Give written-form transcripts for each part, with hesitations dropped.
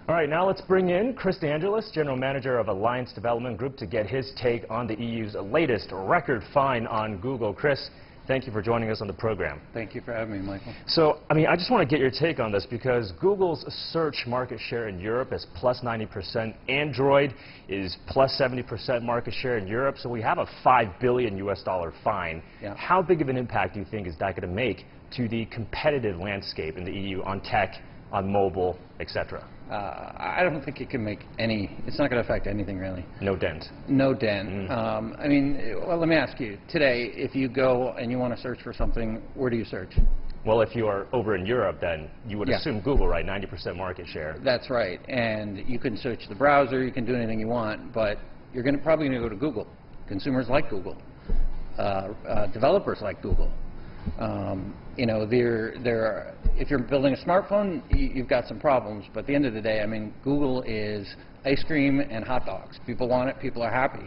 All right, now let's bring in Chris DeAngelis, General Manager of Alliance Development Group, to get his take on the EU's latest record fine on Google. Chris, thank you for joining us on the program. Thank you for having me, Michael. So, I just want to get your take on this because Google's search market share in Europe is plus 90%. Android is plus 70% market share in Europe. So we have a $5 billion fine. Yeah. How big of an impact do you think is that going to make to the competitive landscape in the EU on tech, on mobile, etc.? I don't think it can make any, it's not going to affect anything really. No dent. No dent. Well, let me ask you, today, if you go and you want to search for something, where do you search? Well, if you are over in Europe, then you would assume Google, right? 90% market share. That's right. And you can search the browser, you can do anything you want, but you're probably going to go to Google. Consumers like Google. Developers like Google. If you're building a smartphone, you've got some problems, but at the end of the day, Google is ice cream and hot dogs. People want it, people are happy,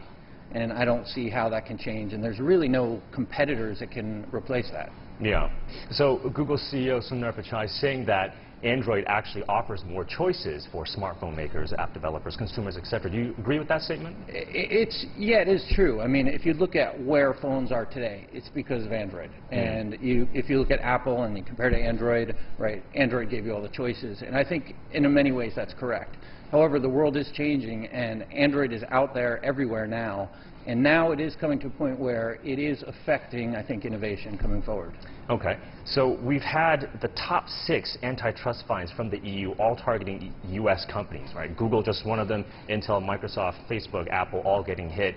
and I don't see how that can change, and there's really no competitors that can replace that. Yeah. So Google CEO Sundar Pichai is saying that Android actually offers more choices for smartphone makers, app developers, consumers, etc. Do you agree with that statement? Yeah, it is true. If you look at where phones are today, it's because of Android. And if you look at Apple and you compare to Android, right, Android gave you all the choices. And I think in many ways that's correct. However, the world is changing and Android is out there everywhere now. And now it is coming to a point where it is affecting, I think, innovation coming forward. Okay. So we've had the top 6 antitrust fines from the EU, all targeting U.S. companies, right? Google just one of them, Intel, Microsoft, Facebook, Apple, all getting hit.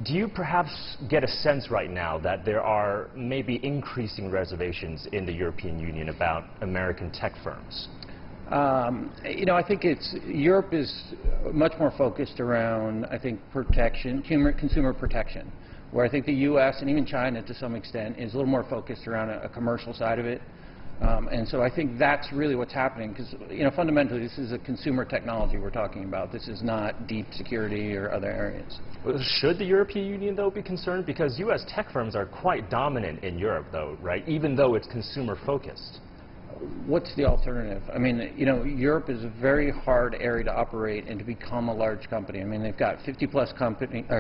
Do you perhaps get a sense right now that there are maybe increasing reservations in the European Union about American tech firms? I think Europe is much more focused around, I think, protection, consumer protection, where I think the U.S. and even China, to some extent, is a little more focused around a commercial side of it. And so I think that's really what's happening, because fundamentally this is a consumer technology we're talking about. This is not deep security or other areas. Well, should the European Union, though, be concerned? Because U.S. tech firms are quite dominant in Europe, though, right? Even though it's consumer focused. What's the alternative? Europe is a very hard area to operate and to become a large company. They've got 50-plus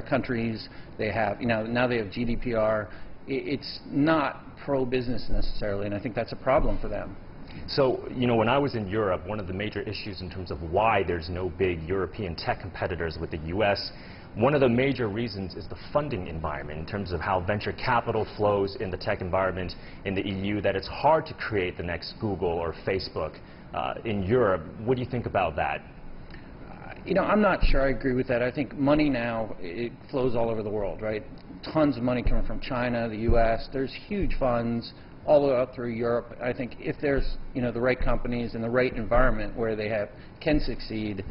countries. They have, now they have GDPR. It's not pro-business necessarily, and I think that's a problem for them. So, when I was in Europe, one of the major issues in terms of why there's no big European tech competitors with the U.S., one of the major reasons is the funding environment in terms of how venture capital flows in the tech environment in the EU, that it's hard to create the next Google or Facebook in Europe. What do you think about that? I'm not sure I agree with that. I think money now, it flows all over the world, right? Tons of money coming from China, the U.S. There's huge funds all the way up through Europe. I think if there's, the right companies and the right environment where they can succeed,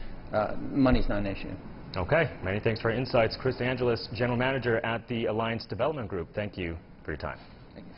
money's not an issue. Okay. Many thanks for your insights. Chris DeAngelis, General Manager at the Alliance Development Group. Thank you for your time. Thank you.